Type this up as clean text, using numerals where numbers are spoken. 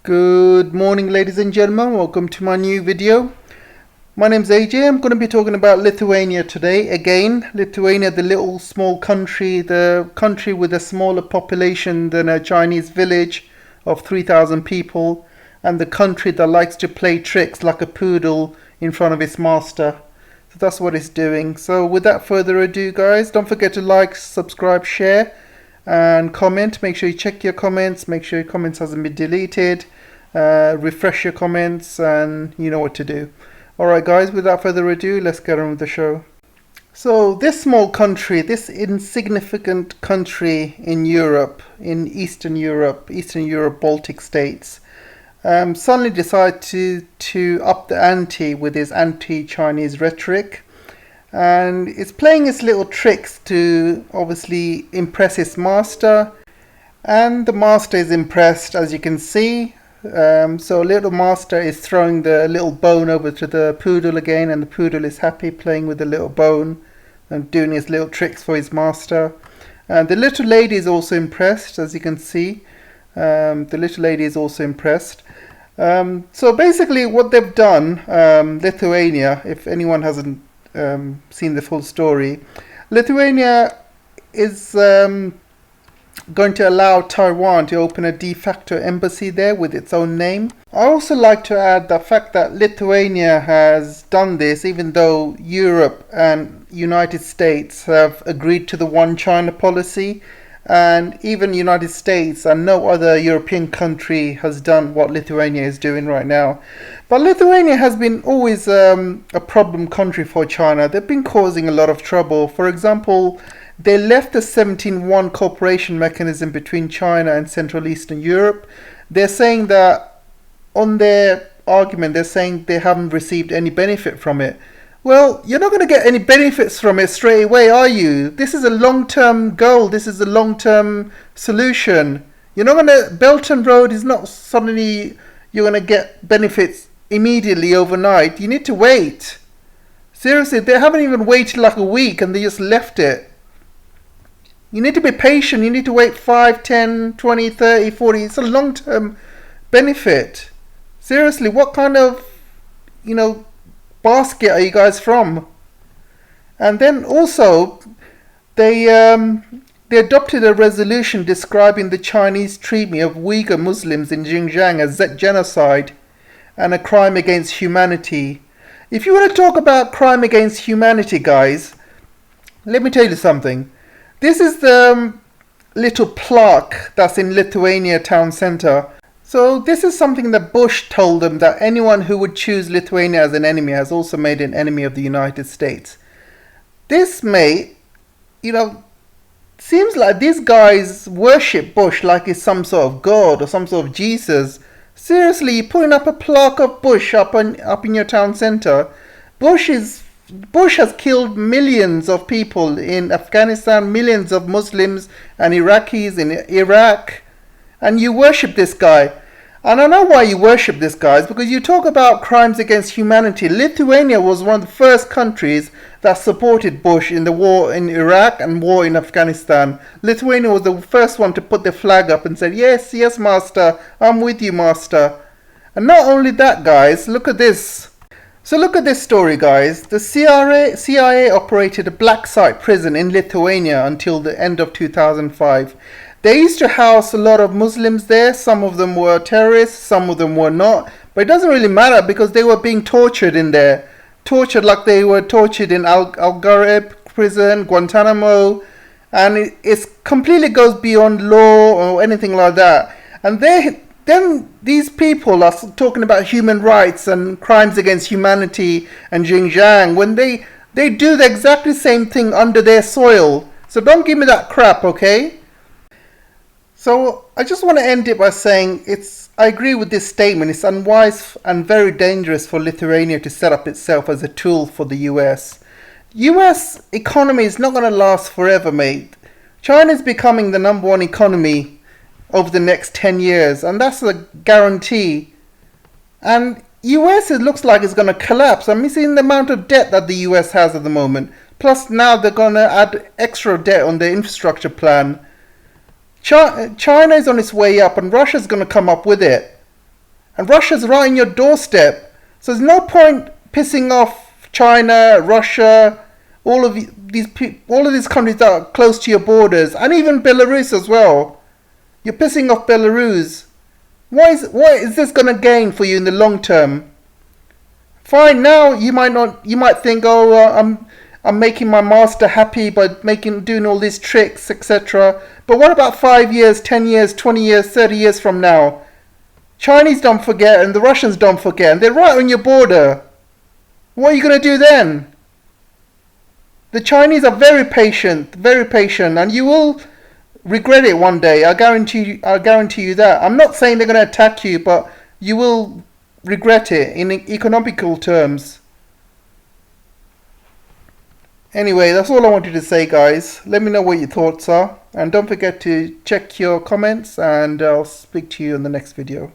Good morning, ladies and gentlemen. Welcome to my new video. My name's AJ. I'm going to be talking about Lithuania today. Again, Lithuania, the little small country, the country with a smaller population than a Chinese village of 3,000 people, and the country that likes to play tricks like a poodle in front of its master. So that's what it's doing. So without further ado, guys, don't forget to like, subscribe, share and comment. Make sure you check your comments, make sure your comments hasn't been deleted, refresh your comments, and you know what to do. Alright guys, without further ado, let's get on with the show. So this small country, this insignificant country in Europe, in Eastern Europe, Baltic states, suddenly decided to up the ante with his anti-Chinese rhetoric, and it's playing its little tricks to obviously impress his master, and the master is impressed, as you can see. So little master is throwing the little bone over to the poodle again, and the poodle is happy playing with the little bone and doing his little tricks for his master. And the little lady is also impressed, as you can see. The little lady is also impressed. So basically what they've done, Lithuania, if anyone hasn't seen the full story, Lithuania is going to allow Taiwan to open a de facto embassy there with its own name. I also like to add the fact that Lithuania has done this even though Europe and United States have agreed to the one China policy, and even United States and no other European country has done what Lithuania is doing right now. But Lithuania has been always a problem country for China. They've been causing a lot of trouble. For example, they left the 17-1 cooperation mechanism between China and Central Eastern Europe. They're saying that, on their argument, they're saying they haven't received any benefit from it. Well, you're not going to get any benefits from it straight away, are you? This is a long-term goal. This is a long-term solution. You're not going to... Belt and Road is not suddenly you're going to get benefits immediately overnight. You need to wait. Seriously, they haven't even waited like a week and they just left it. You need to be patient. You need to wait 5, 10, 20, 30, 40. It's a long-term benefit. Seriously, what kind of, basket are you guys from? And then also, they adopted a resolution describing the Chinese treatment of Uygur Muslims in Xinjiang as genocide and a crime against humanity. If you want to talk about crime against humanity, guys, let me tell you something. This is the little plaque that's in Lithuania town centre. So this is something that Bush told them, that anyone who would choose Lithuania as an enemy has also made an enemy of the United States. This mate, seems like these guys worship Bush like he's some sort of God or some sort of Jesus. Seriously, you're putting up a plaque of Bush up in your town centre. Bush has killed millions of people in Afghanistan, millions of Muslims and Iraqis in Iraq, and you worship this guy. And I know why you worship this guy, is because you talk about crimes against humanity. Lithuania was one of the first countries that supported Bush in the war in Iraq and war in Afghanistan. Lithuania was the first one to put the flag up and said, yes, yes, master, I'm with you, master. And not only that, guys, look at this. So look at this story, guys. The CIA operated a black site prison in Lithuania until the end of 2005. They used to house a lot of Muslims there. Some of them were terrorists, some of them were not. But it doesn't really matter because they were being tortured in there. Tortured like they were tortured in Uygur prison, Guantanamo. And it completely goes beyond law or anything like that. And then these people are talking about human rights and crimes against humanity and Xinjiang when they do the exactly same thing under their soil. So don't give me that crap, okay? So I just want to end it by saying I agree with this statement. It's unwise and very dangerous for Lithuania to set up itself as a tool for the US. US economy is not going to last forever, mate. China is becoming the #1 economy over the next 10 years, and that's a guarantee. And US, it looks like it's going to collapse. I'm seeing the amount of debt that the US has at the moment. Plus now they're going to add extra debt on their infrastructure plan. China is on its way up and Russia's going to come up with it. And Russia's right on your doorstep. So there's no point pissing off China, Russia, all of these countries that are close to your borders, and even Belarus as well. You're pissing off Belarus. What is this going to gain for you in the long term? Fine, now you might think, oh, I'm making my master happy by doing all these tricks, etc. But what about 5 years, 10 years, 20 years, 30 years from now? Chinese don't forget and the Russians don't forget, and they're right on your border. What are you going to do then? The Chinese are very patient, and you will regret it one day. I guarantee you that. I'm not saying they're going to attack you, but you will regret it in economical terms. Anyway, that's all I wanted to say, guys. Let me know what your thoughts are, and don't forget to check your comments, and I'll speak to you in the next video.